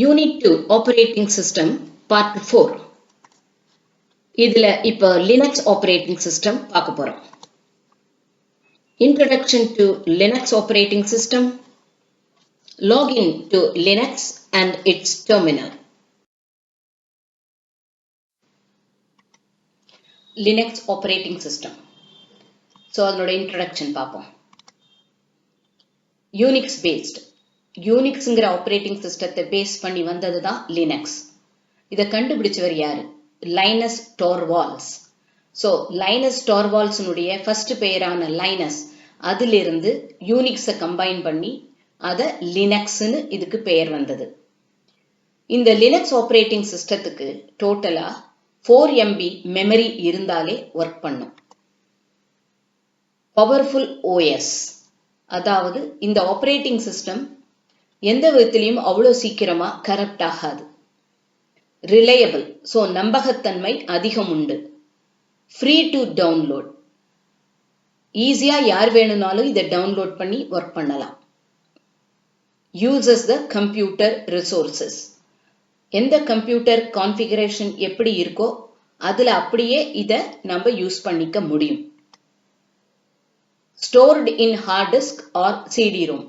Unit 2 Operating System Part 4 இதில இப்ப Linux Operating System பார்க்க போறோம். Introduction to Linux Operating System. Login to Linux and its terminal. Linux Operating System. So அதனோட introduction பார்ப்போம். Unix based. யூனிக்ஸ்ங்கிற operating சிஸ்டத்தை base பண்ணி வந்தது தான் லினக்ஸ். இதை கண்டுபிடிச்சவர் யாரு? லைனஸ் டார்வால்ஸ். ஸோ லைனஸ் டார்வால்ஸினுடைய ஃபர்ஸ்ட் பெயரான லைனஸ் அதிலிருந்து யூனிக்ஸை கம்பைன் பண்ணி அதை லினக்ஸ்னு இதுக்கு பெயர் வந்தது. இந்த லினக்ஸ் ஆப்பரேட்டிங் சிஸ்டத்துக்கு டோட்டலா 4 MB மெமரி இருந்தாலே ஒர்க் பண்ணும். பவர்ஃபுல் OS, அதாவது இந்த ஆப்பரேட்டிங் சிஸ்டம் எந்த விதத்திலையும் அவ்வளோ சீக்கிரமா கரப்ட் ஆகாது. ரிலையபிள், ஸோ நம்பகத்தன்மை அதிகம் உண்டு. ஃப்ரீ டு டவுன்லோட், ஈஸியா யார் வேணும்னாலும் இதை டவுன்லோட் பண்ணி ஒர்க் பண்ணலாம். யூசஸ் த கம்ப்யூட்டர் ரிசோர்சஸ், எந்த கம்ப்யூட்டர் கான்ஃபிகரேஷன் எப்படி இருக்கோ அதுல அப்படியே இதை நம்ம யூஸ் பண்ணிக்க முடியும். Stored in hard disk or CD-ROM,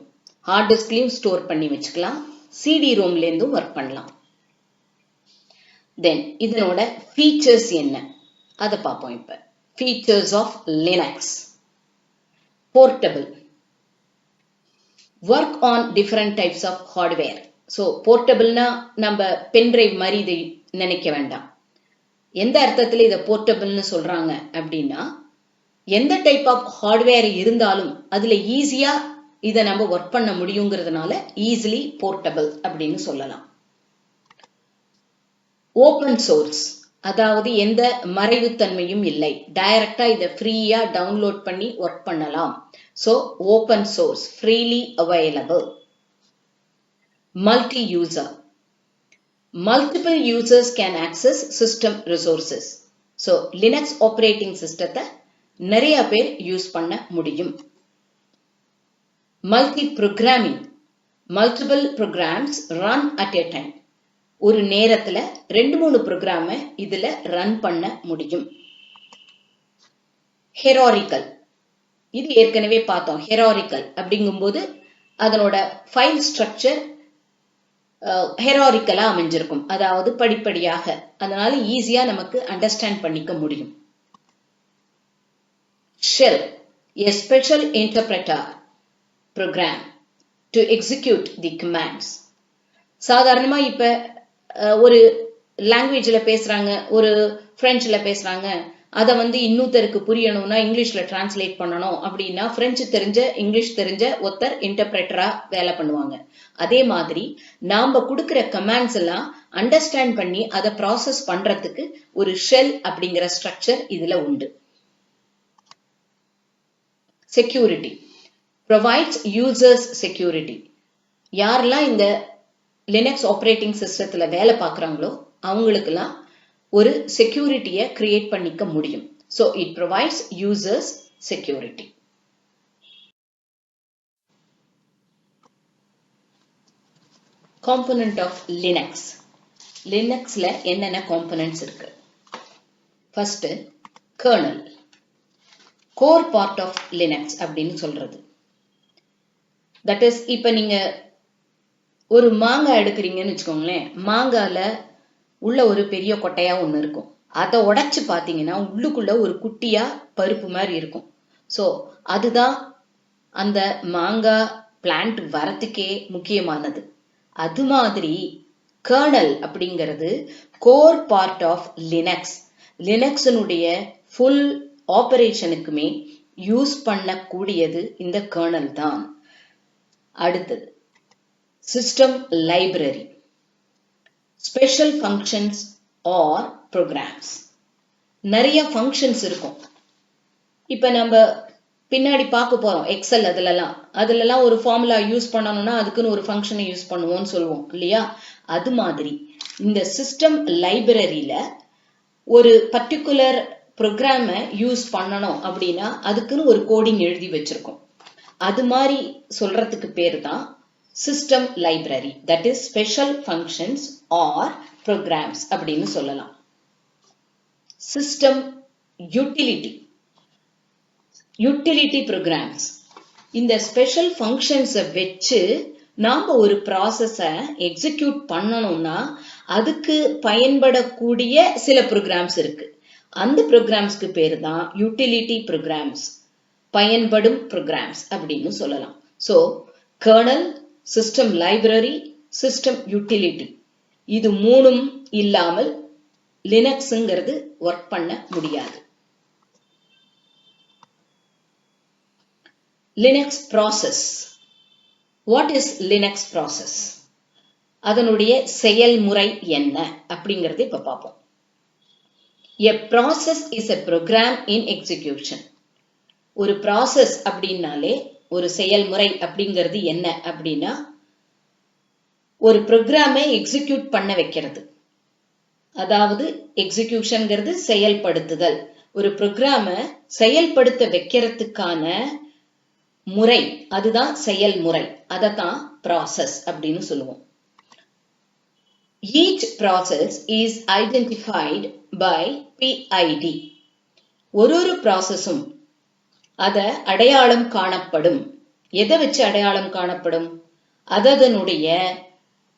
hard டிஸ்க்லையும் ஸ்டோர் பண்ணி வச்சுக்கலாம், CD-ROMலேருந்தும் ஒர்க் பண்ணலாம். தென் இதனோட ஃபீச்சர்ஸ் என்ன அதை பார்ப்போம். இப்ப features of Linux. Portable, work on different types of hardware. So போர்ட்டபிள்னா நம்ம பென்ட்ரைவ் மாதிரி இதை நினைக்க வேண்டாம். எந்த அர்த்தத்தில் இதை போர்ட்டபிள்னு சொல்றாங்க அப்படின்னா, எந்த டைப் ஆஃப் ஹார்ட்வேர் இருந்தாலும் அதுல ஈஸியா இதை நம்ம ஒர்க் பண்ண முடியுங்கிறதுனால ஈஸிலி போர்ட்டபிள் அப்படின்னு சொல்லலாம். ஓபன் சோர்ஸ், அதாவது எந்த மறைவுத்தன்மையும் இல்லை, டைரக்டா இதை ஃப்ரீயா டவுன்லோட் பண்ணி ஒர்க் பண்ணலாம். So open source, freely available. Multi user, multiple users can access system resources. So Linux operating சிஸ்டத்தை நிறைய பேர் யூஸ் பண்ண முடியும். Multi programming, multiple programs run at a time. ஒரு நேரத்துல 2-3 ப்ரோக்ராமை இதுல ரன் பண்ண முடியும். ஹெராரிக்கல், இது ஏற்கனவே பார்த்தோம். ஹெராரிக்கல் அப்படிங்கும்போது அதனோட ஃபைல் ஸ்ட்ரக்சர் ஹெராரிக்கலா அமைஞ்சிருக்கும், அதாவது படிப்படியாக, அதனால ஈஸியா நமக்கு அண்டர்ஸ்டாண்ட் பண்ணிக்க முடியும். Shell, a special interpreter program to execute the commands. சாதாரணமா இப்ப ஒரு லாங்குவேஜ்ல பேசுறாங்க, ஒரு பிரெஞ்சுல பேசுறாங்க, அதை இன்னொருத்தருக்கு புரியணும்னா இங்கிலீஷ்ல டிரான்ஸ்லேட் பண்ணணும் அப்படின்னா பிரெஞ்சு தெரிஞ்ச இங்கிலீஷ் தெரிஞ்ச ஒருத்தர் இன்டர்பிரேட்டரா வேலை பண்ணுவாங்க. அதே மாதிரி நாம கொடுக்கிற கமாண்ட்ஸ் எல்லாம் அண்டர்ஸ்டாண்ட் பண்ணி அதை ப்ராசஸ் பண்றதுக்கு ஒரு ஷெல் அப்படிங்கிற ஸ்ட்ரக்சர் இதுல உண்டு. Security, provides users security. யாரெல்லாம் இந்த லினக்ஸ் ஆப்பரேட்டிங் சிஸ்டத்துல வேலை பார்க்கறாங்களோ அவங்களுக்கெல்லாம் ஒரு செக்யூரிட்டியை கிரியேட் பண்ணிக்க முடியும். So it provides users security. Component of Linux. லினக்ஸ்ல என்னென்ன காம்போனன்ட்ஸ் இருக்கு? First kernel, core part of Linux அப்படின்னு சொல்றது. தட் இஸ், இப்ப நீங்க ஒரு மாங்காய் எடுக்கிறீங்கன்னு வச்சுக்கோங்களேன், மாங்கால உள்ள ஒரு பெரிய கொட்டையா ஒண்ணு இருக்கும், அதை உடைச்சு பாத்தீங்கன்னா உள்ளுக்குள்ள ஒரு குட்டியா பருப்பு மாதிரி இருக்கும். ஸோ அதுதான் அந்த மாங்காய் பிளான்ட் வரத்துக்கே முக்கியமானது. அது மாதிரி கர்னல் அப்படிங்கிறது கோர் பார்ட் ஆஃப் லினக்ஸ். லினக்ஸினுடைய ஃபுல் ஆபரேஷனுக்குமே யூஸ் பண்ணக்கூடியது இந்த கர்னல் தான். அடுத்தது system library, special functions or programs. நிறைய ஃபங்க்ஷன்ஸ் இருக்கும். இப்ப நம்ம பின்னாடி பார்க்க போறோம் எக்ஸல், அதுலலாம் ஒரு ஃபார்முலா யூஸ் பண்ணணும்னா அதுக்குன்னு ஒரு ஃபங்க்ஷனை யூஸ் பண்ணுவோம்னு சொல்லுவோம் இல்லையா? அது மாதிரி இந்த சிஸ்டம் லைப்ரரியில ஒரு பர்டிகுலர் ப்ரோக்ராமை யூஸ் பண்ணணும் அப்படின்னா அதுக்குன்னு ஒரு கோடிங் எழுதி வச்சிருக்கோம். அது மாதிரி சொல்றதுக்கு பேரு தான் system library, that is special functions or programs அப்படின்னு சொல்லலாம். System utility programs. இந்த special functions வச்சு நாம ஒரு ப்ராசஸை எக்ஸிக்யூட் பண்ணணும்னா அதுக்கு பயன்படக்கூடிய சில ப்ரோக்ராம்ஸ் இருக்கு. அந்த ப்ரோக்ராம்ஸ்க்கு பேரு தான் யூட்டிலிட்டி ப்ரோக்ராம்ஸ், பயன்படும் ப்ரோக்ராம்ஸ் அப்படின்னு சொல்லலாம். So kernel, system library, system utility, இது மூணும் இல்லாமல் லினக்ஸ்ங்கிறது ஒர்க் பண்ண முடியாது. Linux process. What is Linux process? அதனுடைய செயல்முறை என்ன அப்படிங்கறது இப்ப பார்ப்போம். A process is a program in execution. ஒரு process அப்படின்னாலே ஒரு செயல்முறை அப்படிங்கிறது என்ன அப்படின்னா ஒரு ப்ரோக்ராமை எக்ஸிக்யூட் பண்ண வைக்கிறது. அதாவது எக்ஸிக்யூஷன்ங்கிறது செயல்படுத்துதல். ஒரு ப்ரோக்ராமை செயல்படுத்த வைக்கிறதுக்கான முறை, அதுதான் செயல்முறை. அதத்தான் process அப்படின்னு சொல்லுவோம். Each process is identified by PID. ஒரு ப்ராசஸும் அத அடையாளம் காணப்படும். எதை வச்சு அடையாளம் காணப்படும்? அதனுடைய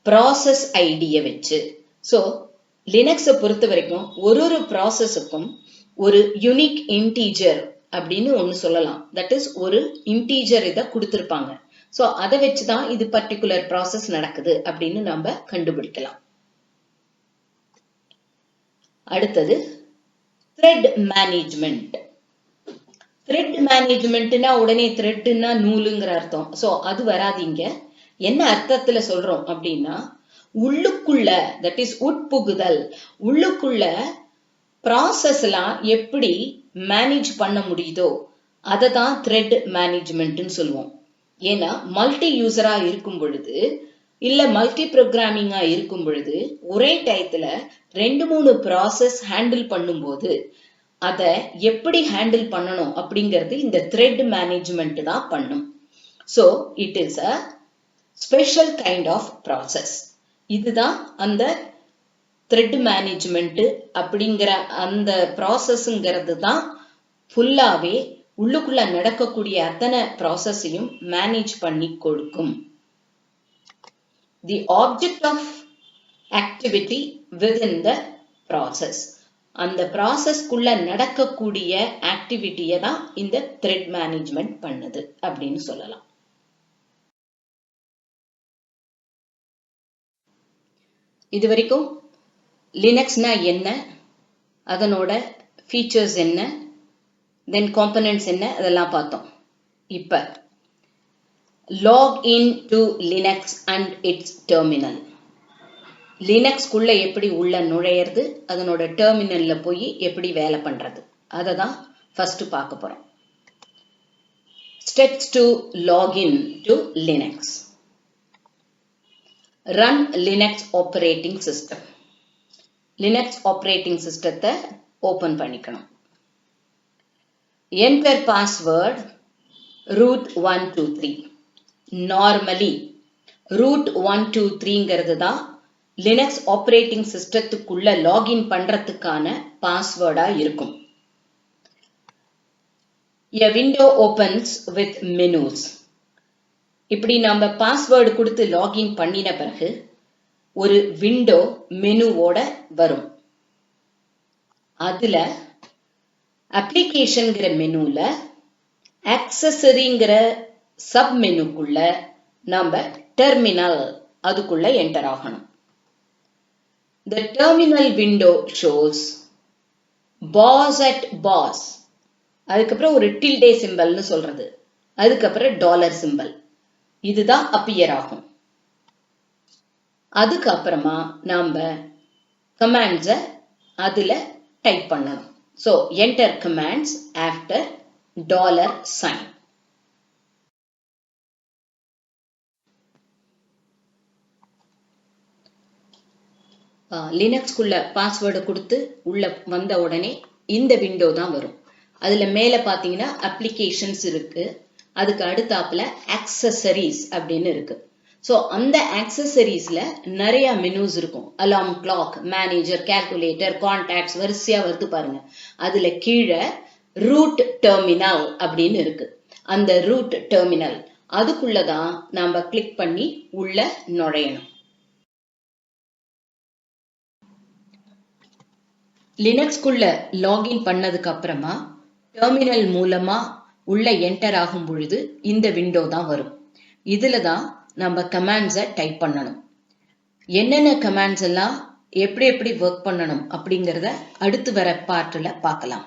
ப்ராசஸ் ஐடியை வச்சு. ஸோ லினக்ஸை பொறுத்த வரைக்கும் ஒரு ப்ராசஸுக்கும் ஒரு யூனிக் இன்டீஜர் அப்படின்னு ஒன்று சொல்லலாம். தட் இஸ் ஒரு இன்டீஜர் இதை கொடுத்துருப்பாங்க. ஸோ அதை வச்சுதான் இது பர்டிகுலர் ப்ராசஸ் நடக்குது அப்படின்னு நம்ம கண்டுபிடிக்கலாம். அடுத்தது த்ரெட் மேனேஜ்மெண்ட். த்ரெட் மேனேஜ்மெண்ட்னா உடனே த்ரெட்னா நூலுங்கிற அர்த்தம். ஸோ அது வராதீங்க. என்ன அர்த்தத்துல சொல்றோம் அப்படின்னா உள்ளுக்குள்ள, தட் இஸ் உட்புகுதல், உள்ளுக்குள்ள ப்ராசஸ் எல்லாம் எப்படி மேனேஜ் பண்ண முடியுதோ அதை தான் த்ரெட் மேனேஜ்மெண்ட்னு சொல்லுவோம். ஏன்னா மல்டி யூசரா இருக்கும் பொழுது இல்ல மல்டி ப்ரோக்ராமிங்கா இருக்கும் பொழுது ஒரே டயத்துல 2-3 ப்ராசஸ் ஹேண்டில் பண்ணும்போது அதை எப்படி ஹேண்டில் பண்ணணும் அப்படிங்கிறது இந்த த்ரெட் மேனேஜ்மெண்ட் தான் பண்ணும். So it is a special kind of process. இதுதான் அந்த த்ரெட் மேனேஜ்மெண்ட் அப்படிங்கிற அந்த ப்ராசஸ்ங்கிறது தான் ஃபுல்லாவே உள்ளுக்குள்ள நடக்கக்கூடிய அத்தனை ப்ராசஸையும் மேனேஜ் பண்ணி கொடுக்கும். The object of activity within the process. அந்த ப்ராசஸ்க்குள்ள நடக்கக்கூடிய ஆக்டிவிட்டியை தான் இந்த த்ரெட் மேனேஜ்மெண்ட் பண்ணுது அப்படின்னு சொல்லலாம். இது வரைக்கும் லினக்ஸ்னா என்ன, அதனோட ஃபீச்சர்ஸ் என்ன, தென் காம்பனன்ட்ஸ் என்ன, அதெல்லாம் பார்த்தோம். இப்ப log in to Linux and its terminal. லினக்ஸ்குள்ள எப்படி உள்ள நுழையிறது, அதனோட டெர்மினல்ல போய் எப்படி வேலை பண்றது, அதை தான் ஃபர்ஸ்ட் பார்க்க போறோம். Steps to log in to Linux. Run Linux operating system. Linux operating systemத்தை ஓபன் பண்ணிக்கணும். Enter password root 123. Normally root 123ங்கிறது தான் லினக்ஸ் ஆப்பரேட்டிங் சிஸ்டத்துக்குள்ள லாகின் பண்றதுக்கான பாஸ்வேர்டா இருக்கும். A window opens with menus. இப்படி நம்ம பாஸ்வேர்டு கொடுத்து லாகின் பண்ணின பிறகு ஒரு விண்டோ மெனுவோட வரும். அதுல அப்ளிகேஷன்ங்கிற மெனுல ஆக்சஸரிங்கிற சப் மெனுக்குள்ள நம்ம டெர்மினல் அதுக்குள்ள என்டர் ஆகணும். The terminal window shows boss at boss. அதுக்கப்புறம் ஒரு tilde சிம்பல்னு சொல்றது, அதுக்கப்புறம் டாலர் சிம்பல், இதுதான் அப்பியர் ஆகும். அதுக்கப்புறமா நாம கமாண்ட்ஸை அதுல டைப் பண்ணணும். So enter commands after dollar sign. லினக்ஸ்குள்ள பாஸ்வேர்டு கொடுத்து உள்ள வந்த உடனே இந்த விண்டோ தான் வரும். அதுல மேல பாத்தீங்கன்னா அப்ளிகேஷன்ஸ் இருக்கு, அதுக்கு அடுத்தாப்புல ஆக்சஸரிஸ் அப்படின்னு இருக்கு. ஸோ அந்த ஆக்சசரிஸ்ல நிறைய மெனூஸ் இருக்கும். Alarm clock, manager, calculator, contacts வரிசையா வருது பாருங்க. அதுல கீழே ரூட் டெர்மினல் அப்படின்னு இருக்கு. அந்த ரூட் டெர்மினல் அதுக்குள்ளதான் நாம கிளிக் பண்ணி உள்ள நுழையணும். லினக்ஸ்குள்ள லாகின் பண்ணதுக்கு அப்புறமா டெர்மினல் மூலமா உள்ள என்டர் ஆகும் பொழுது இந்த விண்டோ தான் வரும். இதுல தான் நம்ம கமாண்ட்ஸை டைப் பண்ணணும். என்னென்ன கமாண்ட்ஸ் எல்லாம் எப்படி எப்படி ஒர்க் பண்ணணும் அப்படிங்கிறத அடுத்து வர பார்ட்ல பார்க்கலாம்.